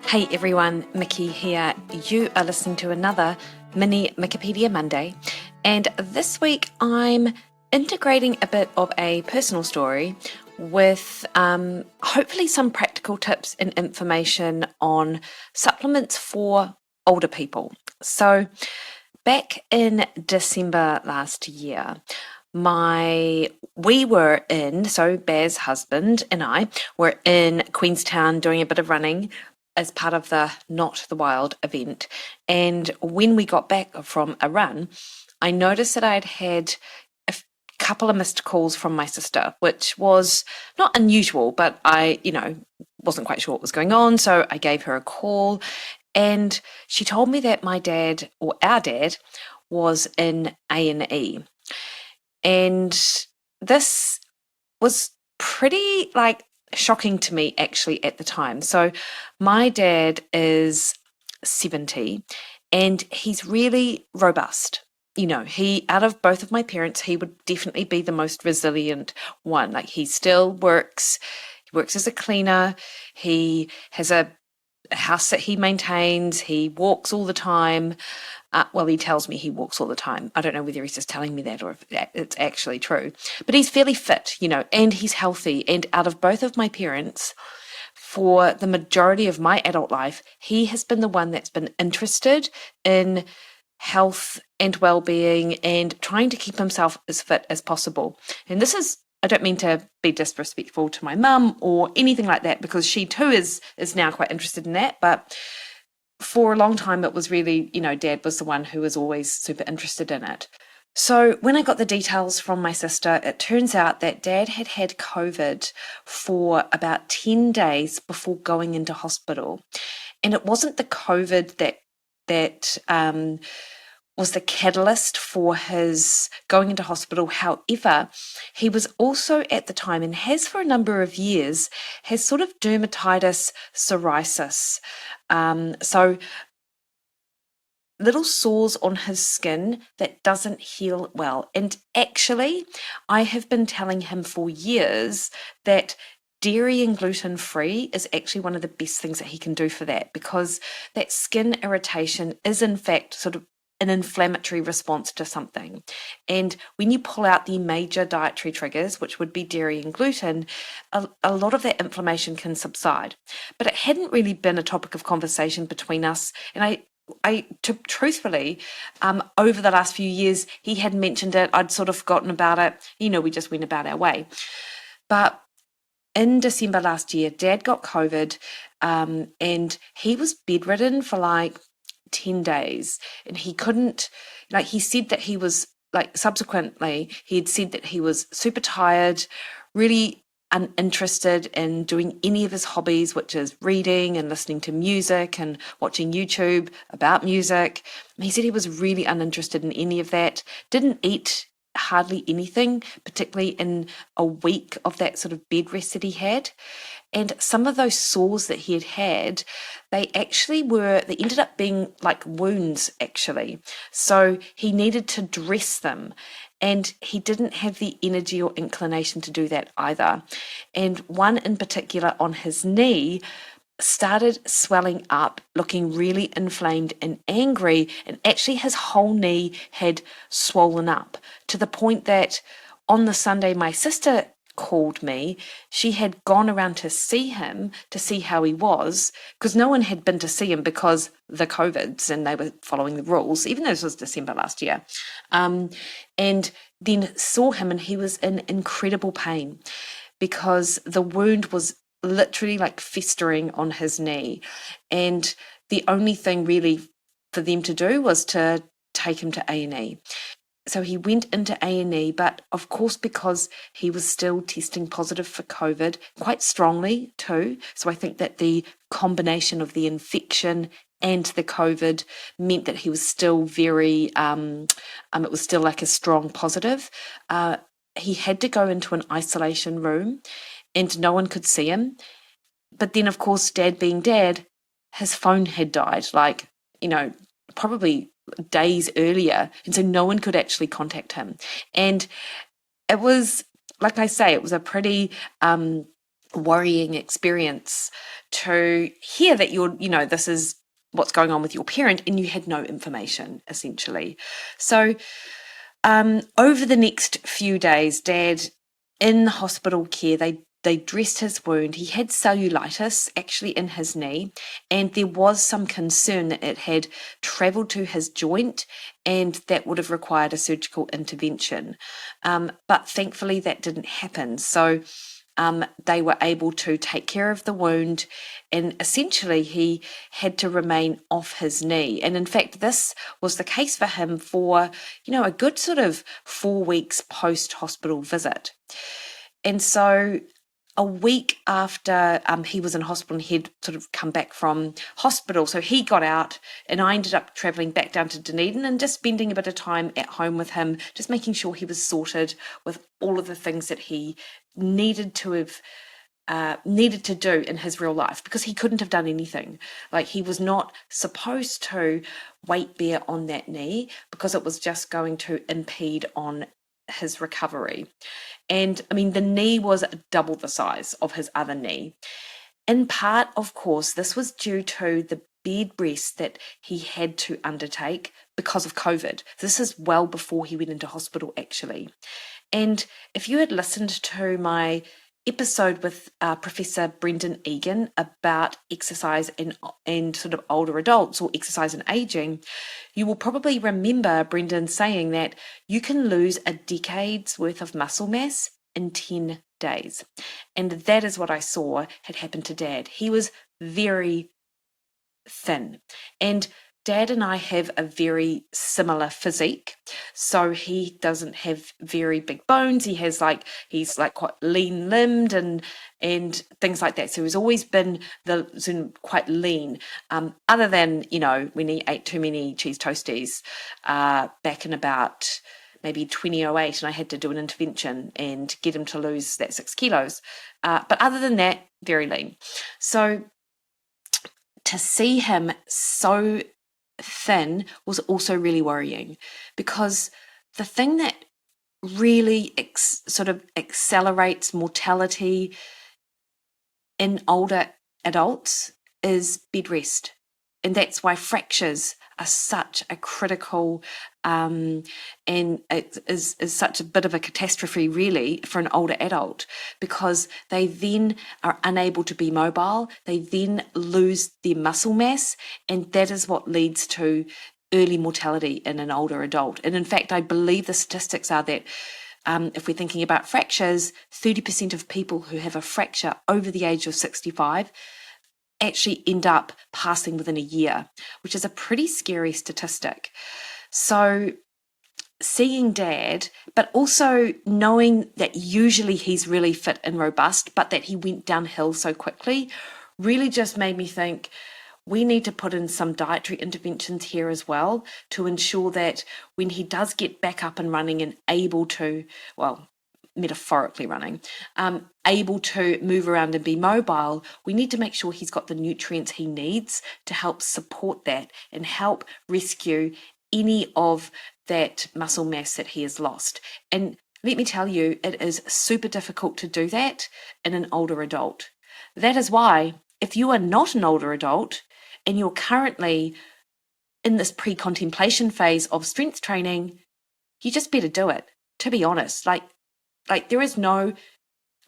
Hey everyone, Mikki here. You are listening to another mini Mikkipedia Monday, and this week I'm integrating a bit of a personal story with hopefully some practical tips and information on supplements for older people. So, back in December last year, Baz's husband and I were in Queenstown doing a bit of running as part of the Not the Wild event. And when we got back from a run, I noticed that I'd had a couple of missed calls from my sister, which was not unusual, but I, wasn't quite sure what was going on. So I gave her a call and she told me that my dad, or our dad, was in A&E. And this was pretty shocking to me actually at the time. So my dad is 70 and he's really robust. He, out of both of my parents, he would definitely be the most resilient one. Like, he still works. He works as a cleaner. He has a house that he maintains. He walks all the time. Well, he tells me he walks all the time. I don't know whether he's just telling me that or if it's actually true. But he's fairly fit, and he's healthy. And out of both of my parents, for the majority of my adult life, he has been the one that's been interested in health and well-being and trying to keep himself as fit as possible. And this is, I don't mean to be disrespectful to my mum or anything like that, because she too is now quite interested in that. But for a long time, it was really, Dad was the one who was always super interested in it. So when I got the details from my sister, it turns out that Dad had had COVID for about 10 days before going into hospital. And it wasn't the COVID that was the catalyst for his going into hospital. However, he was also at the time, and has for a number of years, has sort of dermatitis, psoriasis. So little sores on his skin that doesn't heal well. And actually, I have been telling him for years that dairy and gluten-free is actually one of the best things that he can do for that, because that skin irritation is in fact sort of an inflammatory response to something. And when you pull out the major dietary triggers, which would be dairy and gluten, a lot of that inflammation can subside. But it hadn't really been a topic of conversation between us. And truthfully, over the last few years, he had mentioned it. I'd sort of forgotten about it. We just went about our way. But in December last year, Dad got COVID, and he was bedridden for 10 days, and he couldn't, he said that he was, subsequently, he had said that he was super tired, really uninterested in doing any of his hobbies, which is reading and listening to music and watching YouTube about music. He said he was really uninterested in any of that, didn't eat hardly anything, particularly in a week of that sort of bed rest that he had. And some of those sores that he had, they ended up being like wounds, actually. So he needed to dress them, and he didn't have the energy or inclination to do that either. And one in particular on his knee started swelling up, looking really inflamed and angry, and actually his whole knee had swollen up to the point that on the Sunday my sister called me. She had gone around to see him, to see how he was, because no one had been to see him because the COVIDs, and they were following the rules, even though this was December last year. And then saw him, and he was in incredible pain because the wound was literally festering on his knee. And the only thing really for them to do was to take him to A&E. So he went into A&E, but of course, because he was still testing positive for COVID quite strongly too. So I think that the combination of the infection and the COVID meant that he was still very, it was still a strong positive. He had to go into an isolation room and no one could see him. But then, of course, Dad being Dad, his phone had died, probably days earlier, and so no one could actually contact him. And it was, like I say, it was a pretty worrying experience to hear that this is what's going on with your parent, and you had no information, essentially. So over the next few days, Dad, in hospital care, they dressed his wound. He had cellulitis actually in his knee, and there was some concern that it had travelled to his joint, and that would have required a surgical intervention. But thankfully, that didn't happen. So they were able to take care of the wound, and essentially he had to remain off his knee. And in fact, this was the case for him for, a good sort of 4 weeks post-hospital visit. And so a week after he was in hospital and he'd sort of come back from hospital, so he got out and I ended up travelling back down to Dunedin and just spending a bit of time at home with him, just making sure he was sorted with all of the things that he needed to do in his real life, because he couldn't have done anything. Like, he was not supposed to weight bear on that knee because it was just going to impede on his recovery. And I mean, the knee was double the size of his other knee. In part, of course, this was due to the bed rest that he had to undertake because of COVID. This is well before he went into hospital, actually. And if you had listened to my episode with Professor Brendon Egan about exercise and sort of older adults, or exercise and aging, you will probably remember Brendon saying that you can lose a decade's worth of muscle mass in 10 days. And that is what I saw had happened to Dad. He was very thin. And Dad and I have a very similar physique. So he doesn't have very big bones. He's quite lean limbed and things like that. So he's always been quite lean. Other than, when he ate too many cheese toasties back in about maybe 2008, and I had to do an intervention and get him to lose that 6 kilos. But other than that, very lean. So to see him so thin was also really worrying, because the thing that really sort of accelerates mortality in older adults is bed rest. And that's why fractures are such a critical and it is such a bit of a catastrophe, really, for an older adult, because they then are unable to be mobile. They then lose their muscle mass, and that is what leads to early mortality in an older adult. And in fact, I believe the statistics are that if we're thinking about fractures, 30% of people who have a fracture over the age of 65 actually end up passing within a year, which is a pretty scary statistic. So seeing Dad, but also knowing that usually he's really fit and robust, but that he went downhill so quickly, really just made me think we need to put in some dietary interventions here as well to ensure that when he does get back up and running and able to, metaphorically running, able to move around and be mobile, we need to make sure he's got the nutrients he needs to help support that and help rescue any of that muscle mass that he has lost. And let me tell you, it is super difficult to do that in an older adult. That is why, if you are not an older adult and you're currently in this pre-contemplation phase of strength training, you just better do it, to be honest. Like there is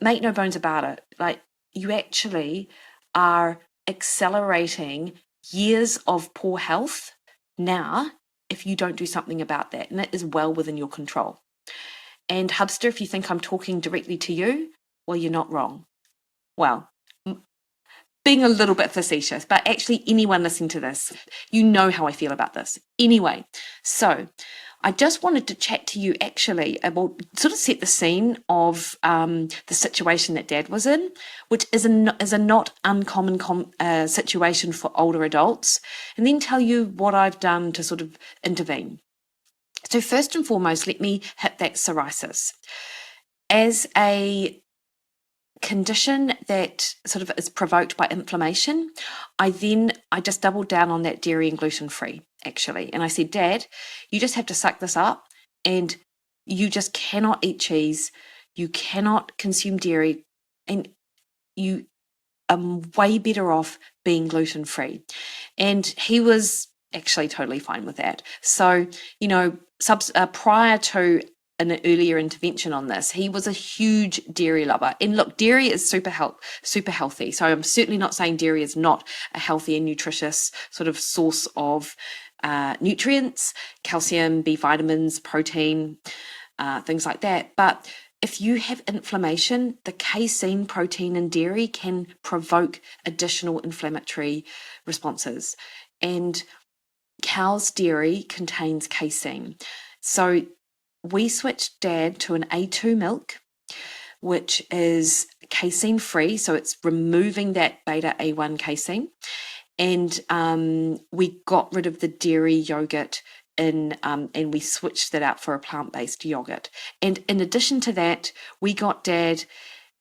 make no bones about it. Like, you actually are accelerating years of poor health now if you don't do something about that. And it is well within your control. And Hubster, if you think I'm talking directly to you, well, you're not wrong. Well, being a little bit facetious, but actually anyone listening to this, you know how I feel about this. Anyway, so I just wanted to chat to you actually about sort of set the scene of the situation that Dad was in, which is a not uncommon situation for older adults, and then tell you what I've done to sort of intervene. So first and foremost, let me hit that psoriasis. As a condition that sort of is provoked by inflammation, I just doubled down on that dairy and gluten free, actually. And I said, Dad, you just have to suck this up, and you just cannot eat cheese. You cannot consume dairy. And you are way better off being gluten-free. And he was actually totally fine with that. So, prior to an earlier intervention on this, he was a huge dairy lover. And look, dairy is super healthy. So I'm certainly not saying dairy is not a healthy and nutritious sort of source of nutrients, calcium, B vitamins, protein, things like that. But if you have inflammation, the casein protein in dairy can provoke additional inflammatory responses. And cow's dairy contains casein. So we switched Dad to an A2 milk, which is casein free. So it's removing that beta A1 casein. And we got rid of the dairy yogurt and we switched that out for a plant-based yogurt. And in addition to that, we got Dad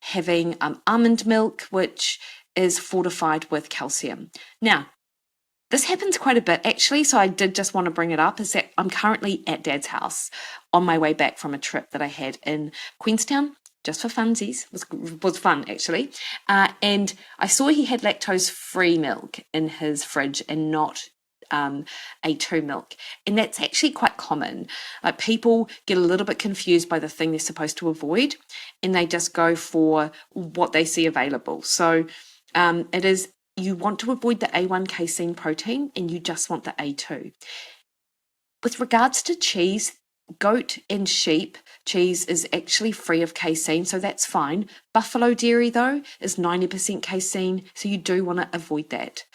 having almond milk, which is fortified with calcium. Now, this happens quite a bit, actually, so I did just want to bring it up, is that I'm currently at Dad's house on my way back from a trip that I had in Queenstown, just for funsies. Was fun, actually. And I saw he had lactose-free milk in his fridge and not A2 milk. And that's actually quite common. Like, people get a little bit confused by the thing they're supposed to avoid, and they just go for what they see available. So it is... You want to avoid the A1 casein protein and you just want the A2. With regards to cheese, goat and sheep cheese is actually free of casein, so that's fine. Buffalo dairy, though, is 90% casein, so you do want to avoid that.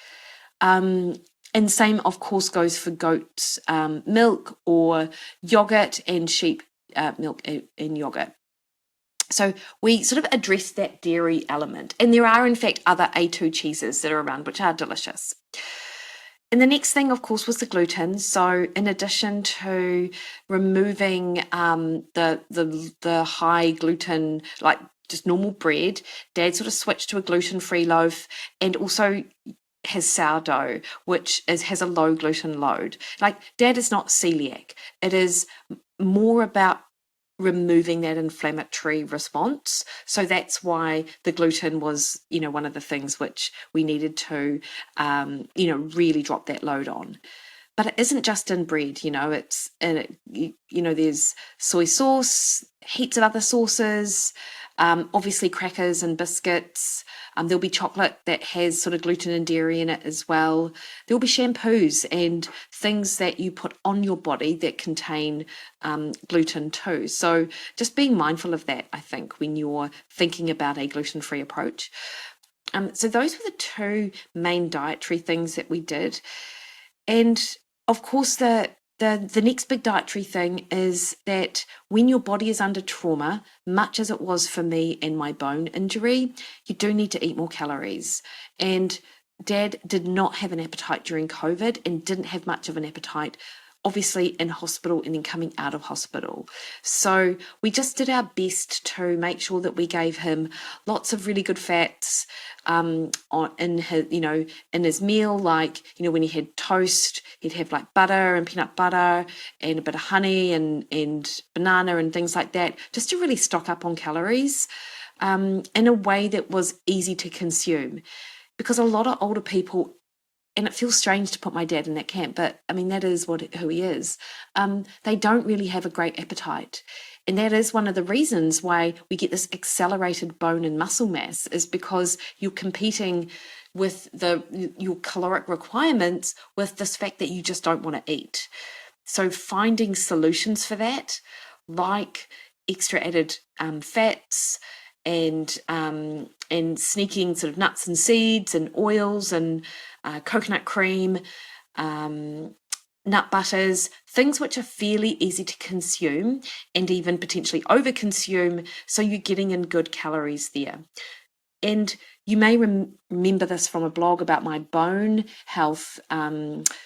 And same, of course, goes for goat's milk or yogurt and sheep milk and yogurt. So we sort of address that dairy element. And there are, in fact, other A2 cheeses that are around, which are delicious. And the next thing, of course, was the gluten. So in addition to removing the high gluten, like just normal bread, Dad sort of switched to a gluten-free loaf, and also has sourdough, which has a low gluten load. Like, Dad is not celiac. It is more about removing that inflammatory response. So that's why the gluten was, one of the things which we needed to, really drop that load on. But it isn't just in bread, it's, there's soy sauce, heaps of other sauces, obviously crackers and biscuits. There'll be chocolate that has sort of gluten and dairy in it as well. There'll be shampoos and things that you put on your body that contain gluten too. So just being mindful of that, I think, when you're thinking about a gluten-free approach. So those were the two main dietary things that we did. And of course, the next big dietary thing is that when your body is under trauma, much as it was for me and my bone injury, you do need to eat more calories. And Dad did not have an appetite during COVID and didn't have much of an appetite, obviously, in hospital and then coming out of hospital. So we just did our best to make sure that we gave him lots of really good fats in his meal. Like, when he had toast, he'd have like butter and peanut butter and a bit of honey and banana and things like that, just to really stock up on calories in a way that was easy to consume. Because a lot of older people, and it feels strange to put my dad in that camp, but I mean, that is who he is. They don't really have a great appetite. And that is one of the reasons why we get this accelerated bone and muscle mass, is because you're competing with your caloric requirements with this fact that you just don't want to eat. So finding solutions for that, like extra added fats, and sneaking sort of nuts and seeds and oils and coconut cream, nut butters, things which are fairly easy to consume and even potentially overconsume, so you're getting in good calories there. And you may remember this from a blog about my bone health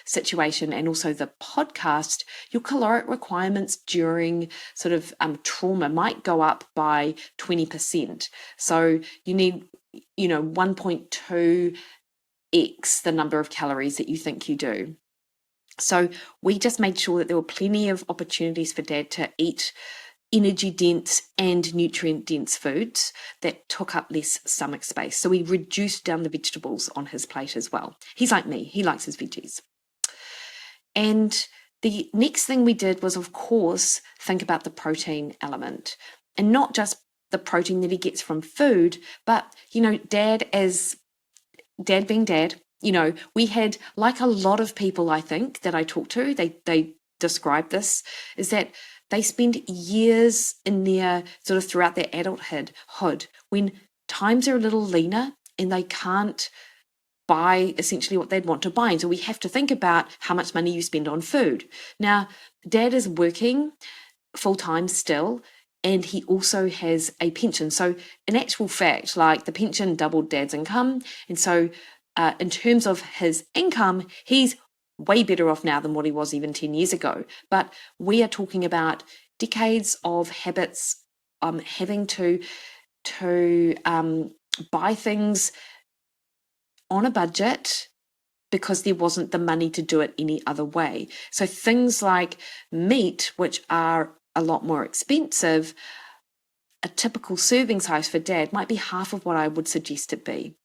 situation, and also the podcast. Your caloric requirements during sort of trauma might go up by 20%. So you need, 1.2x the number of calories that you think you do. So we just made sure that there were plenty of opportunities for Dad to eat energy dense and nutrient dense foods that took up less stomach space. So we reduced down the vegetables on his plate as well. He's like me, he likes his veggies. And the next thing we did was, of course, think about the protein element, and not just the protein that he gets from food, but, dad being dad, we had, like a lot of people, I think, that I talk to, they describe this, is that they spend years in their sort of throughout their adulthood when times are a little leaner and they can't buy essentially what they'd want to buy. And so we have to think about how much money you spend on food. Now, dad is working full-time still, and he also has a pension. So in actual fact, like, the pension doubled dad's income. And so in terms of his income, he's way better off now than what he was even 10 years ago. But we are talking about decades of habits, having to buy things on a budget because there wasn't the money to do it any other way. So things like meat, which are a lot more expensive, a typical serving size for dad might be half of what I would suggest it be.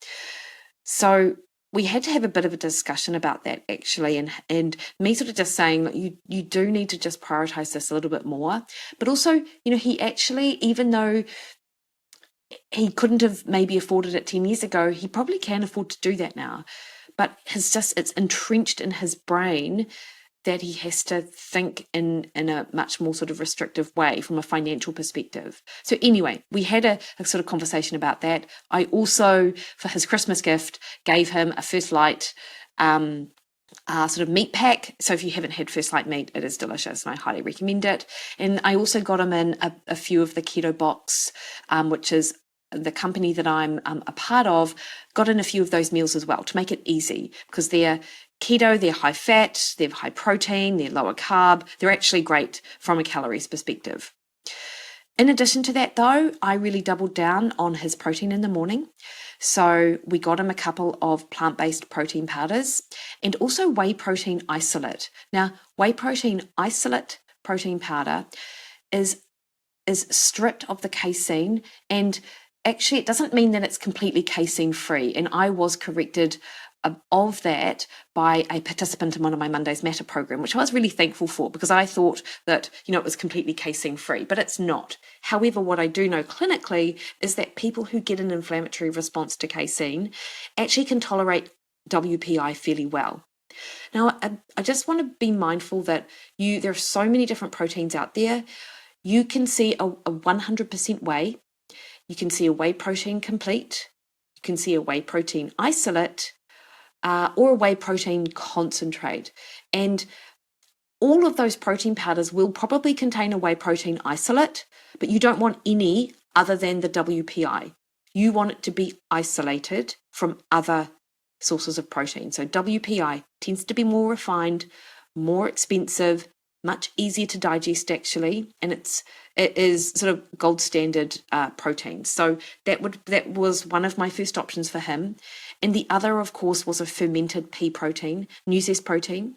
So we had to have a bit of a discussion about that, actually, and me sort of just saying that you do need to just prioritize this a little bit more. But also, he actually, even though he couldn't have maybe afforded it 10 years ago, he probably can afford to do that now. But it's entrenched in his brain that he has to think in a much more sort of restrictive way from a financial perspective. So anyway, we had a sort of conversation about that. I also, for his Christmas gift, gave him a First Light sort of meat pack. So if you haven't had First Light meat, it is delicious and I highly recommend it. And I also got him in a few of the Keto Box, which is the company that I'm a part of, got in a few of those meals as well to make it easy, because they're keto, they're high fat, they're high protein, they're lower carb. They're actually great from a calories perspective. In addition to that, though, I really doubled down on his protein in the morning. So we got him a couple of plant-based protein powders and also whey protein isolate. Now, whey protein isolate protein powder is stripped of the casein, and actually it doesn't mean that it's completely casein free. And I was corrected of that by a participant in one of my Mondays Matter program, which I was really thankful for, because I thought that, it was completely casein free, but it's not. However, what I do know clinically is that people who get an inflammatory response to casein actually can tolerate WPI fairly well. Now, I just want to be mindful that there are so many different proteins out there. You can see a 100% whey, you can see a whey protein complete, you can see a whey protein isolate, or a whey protein concentrate. And all of those protein powders will probably contain a whey protein isolate, but you don't want any other than the WPI. You want it to be isolated from other sources of protein. So WPI tends to be more refined, more expensive, much easier to digest actually, and it is sort of gold standard protein. So that was one of my first options for him. And the other, of course, was a fermented pea protein, new zest protein,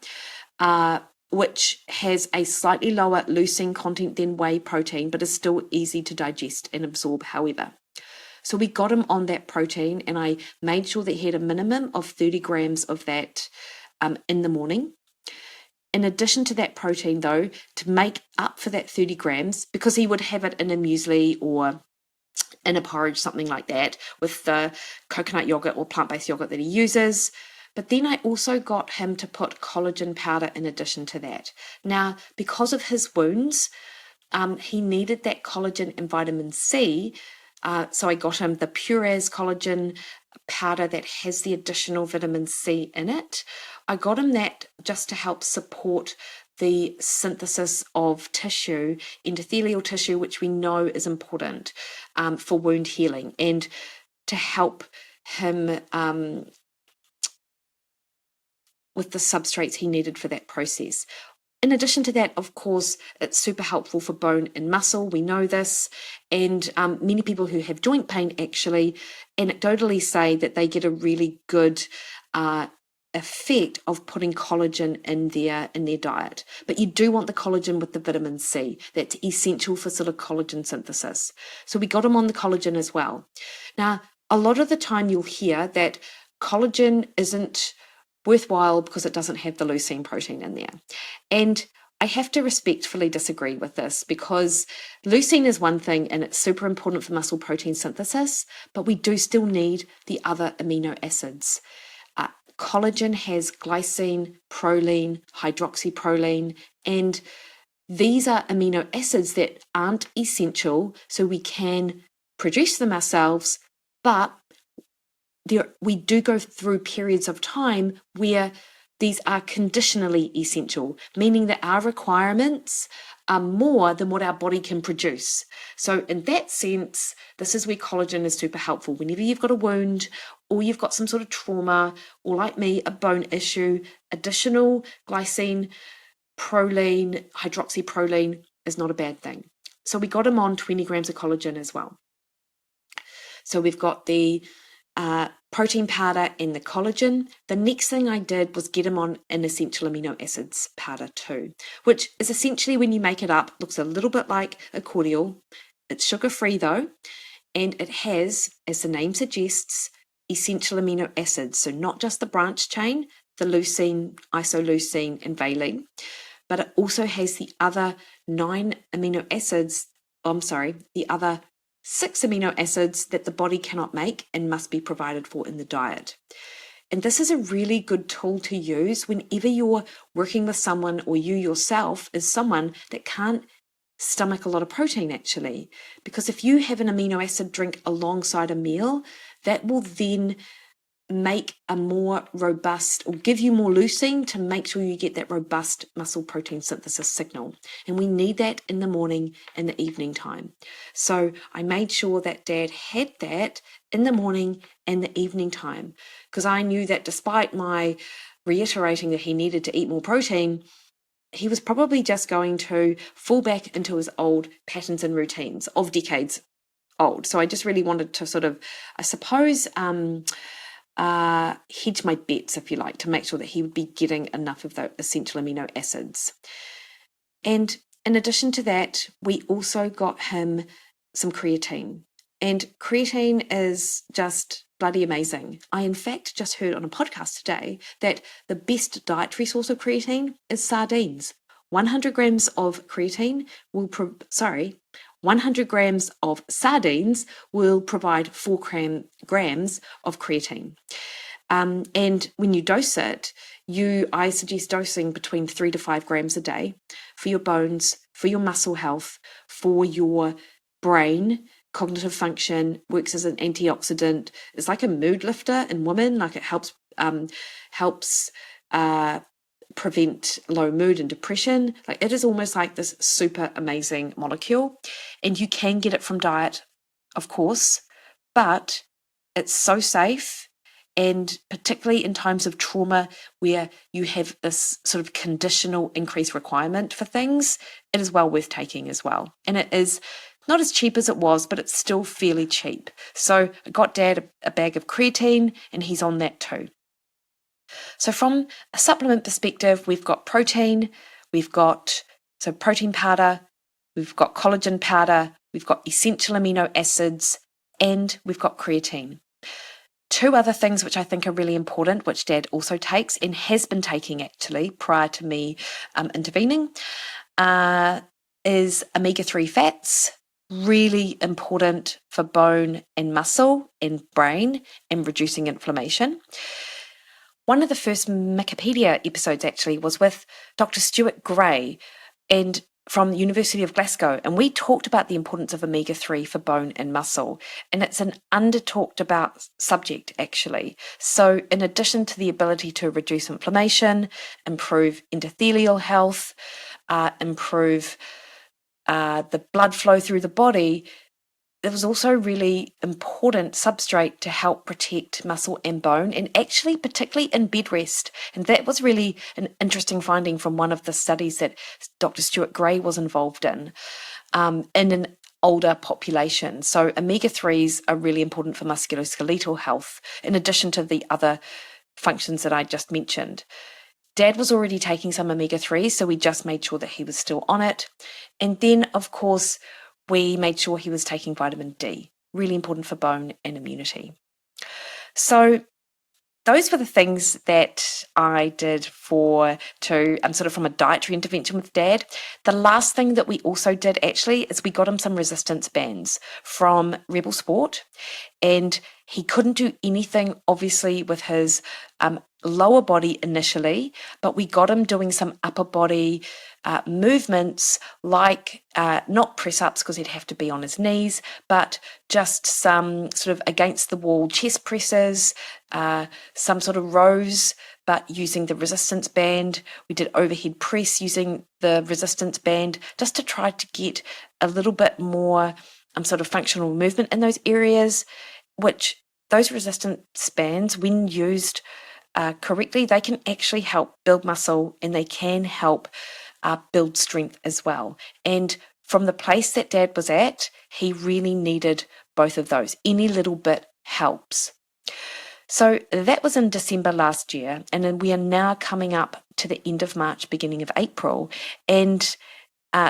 which has a slightly lower leucine content than whey protein, but is still easy to digest and absorb, however. So we got him on that protein, and I made sure that he had a minimum of 30 grams of that in the morning. In addition to that protein, though, to make up for that 30 grams, because he would have it in a muesli or in a porridge, something like that, with the coconut yogurt or plant-based yogurt that he uses. But then I also got him to put collagen powder in addition to that. Now, because of his wounds, he needed that collagen and vitamin C. So I got him the Pure's collagen powder that has the additional vitamin C in it. I got him that just to help support the synthesis of tissue, endothelial tissue, which we know is important for wound healing, and to help him with the substrates he needed for that process. In addition to that, of course, it's super helpful for bone and muscle. We know this. And many people who have joint pain actually anecdotally say that they get a really good effect of putting collagen in their diet. But you do want the collagen with the vitamin C. That's essential for sort of collagen synthesis. So we got them on the collagen as well. Now, a lot of the time you'll hear that collagen isn't worthwhile because it doesn't have the leucine protein in there. And I have to respectfully disagree with this, because leucine is one thing and it's super important for muscle protein synthesis, but we do still need the other amino acids. Collagen has glycine, proline, hydroxyproline, and these are amino acids that aren't essential, so we can produce them ourselves, but we do go through periods of time where these are conditionally essential, meaning that our requirements are more than what our body can produce. So in that sense, this is where collagen is super helpful. Whenever you've got a wound or you've got some sort of trauma, or like me, a bone issue, additional glycine, proline, hydroxyproline is not a bad thing. So we got him on 20 grams of collagen as well. So we've got the protein powder and the collagen. The next thing I did was get him on an essential amino acids powder too, which is essentially, when you make it up, looks a little bit like a cordial. It's sugar-free though, and it has, as the name suggests, essential amino acids. So not just the branch chain, the leucine, isoleucine, and valine, but it also has the other 9 amino acids, the other 6 amino acids that the body cannot make and must be provided for in the diet. And this is a really good tool to use whenever you're working with someone, or you yourself is someone that can't stomach a lot of protein, actually. Because if you have an amino acid drink alongside a meal, that will then make a more robust, or give you more leucine to make sure you get that robust muscle protein synthesis signal. And we need that in the morning and the evening time. So I made sure that Dad had that in the morning and the evening time, because I knew that despite my reiterating that he needed to eat more protein, he was probably just going to fall back into his old patterns and routines of decades old. So I just really wanted to sort of, I suppose, hedge my bets, if you like, to make sure that he would be getting enough of the essential amino acids. And in addition to that, we also got him some creatine. And creatine is just bloody amazing. I, in fact, just heard on a podcast today that the best dietary source of creatine is sardines. 100 grams of creatine will 100 grams of sardines will provide 4 grams of creatine. And when you dose it, I suggest dosing between 3 to 5 grams a day for your bones, for your muscle health, for your brain, cognitive function, works as an antioxidant. It's like a mood lifter in women. Like, it helps prevent low mood and depression. Like, it is almost like this super amazing molecule, and you can get it from diet, of course, but it's so safe. And particularly in times of trauma where you have this sort of conditional increased requirement for things, it is well worth taking as well. And it is not as cheap as it was, but it's still fairly cheap. So I got Dad a bag of creatine, and he's on that too. So from a supplement perspective, we've got protein, protein powder, we've got collagen powder, we've got essential amino acids, and we've got creatine. 2 other things which I think are really important, which Dad also takes and has been taking actually prior to me intervening, is omega-3 fats. Really important for bone and muscle and brain and reducing inflammation. One of the first Mikkipedia episodes actually was with Dr. Stuart and from the University of Glasgow, and we talked about the importance of omega-3 for bone and muscle, and it's an under-talked about subject actually. So in addition to the ability to reduce inflammation, improve endothelial health, improve the blood flow through the body, there was also really important substrate to help protect muscle and bone, and actually particularly in bed rest. And that was really an interesting finding from one of the studies that Dr. Stuart was involved in an older population. So omega-3s are really important for musculoskeletal health, in addition to the other functions that I just mentioned. Dad was already taking some omega-3, so we just made sure that he was still on it. And then, of course, we made sure he was taking vitamin D, really important for bone and immunity. So those were the things that I did sort of from a dietary intervention with Dad. The last thing that we also did actually is we got him some resistance bands from Rebel Sport, and he couldn't do anything obviously with his lower body initially, but we got him doing some upper body movements, like not press ups because he'd have to be on his knees, but just some sort of against the wall chest presses, some sort of rows, but using the resistance band. We did overhead press using the resistance band, just to try to get a little bit more sort of functional movement in those areas, which those resistance bands, when used correctly, they can actually help build muscle, and they can help build strength as well. And from the place that Dad was at, he really needed both of those. Any little bit helps. So that was in December last year, and then we are now coming up to the end of March, beginning of April, and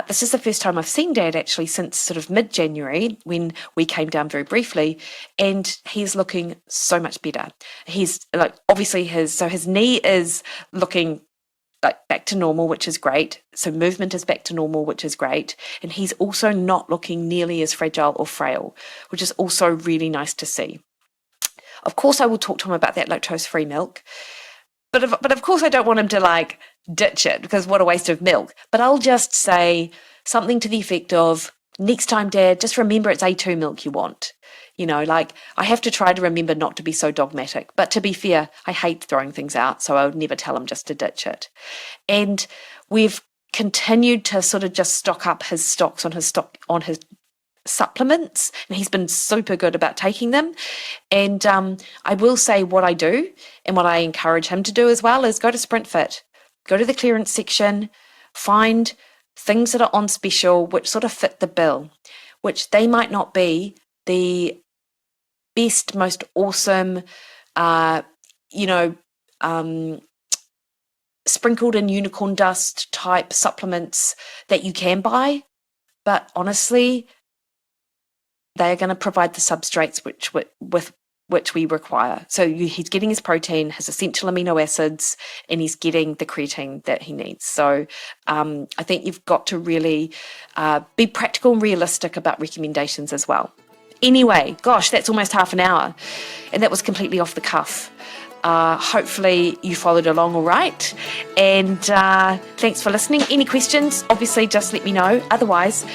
this is the first time I've seen Dad actually since sort of mid-January, when we came down very briefly, and he's looking so much better. He's like, obviously his knee is looking like back to normal, which is great. So movement is back to normal, which is great. And he's also not looking nearly as fragile or frail, which is also really nice to see. Of course, I will talk to him about that lactose-free milk. But of course, I don't want him to ditch it, because what a waste of milk. But I'll just say something to the effect of, next time, Dad, just remember it's A2 milk you want. I have to try to remember not to be so dogmatic. But to be fair, I hate throwing things out, so I would never tell him just to ditch it. And we've continued to sort of just stock up his stocks on his supplements, and he's been super good about taking them. And I will say what I do and what I encourage him to do as well is go to Sprint Fit, go to the clearance section, find things that are on special which sort of fit the bill, which they might not be the best, most awesome, sprinkled in unicorn dust type supplements that you can buy, but honestly, they are going to provide the substrates with which we require. So he's getting his protein, his essential amino acids, and he's getting the creatine that he needs. So I think you've got to really be practical and realistic about recommendations as well. Anyway, gosh, that's almost half an hour, and that was completely off the cuff. Hopefully you followed along all right, and thanks for listening. Any questions, obviously just let me know. Otherwise,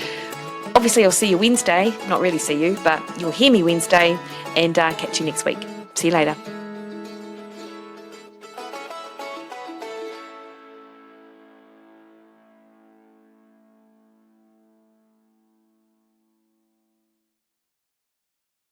obviously I'll see you Wednesday. Not really see you, but you'll hear me Wednesday, and catch you next week. See you later.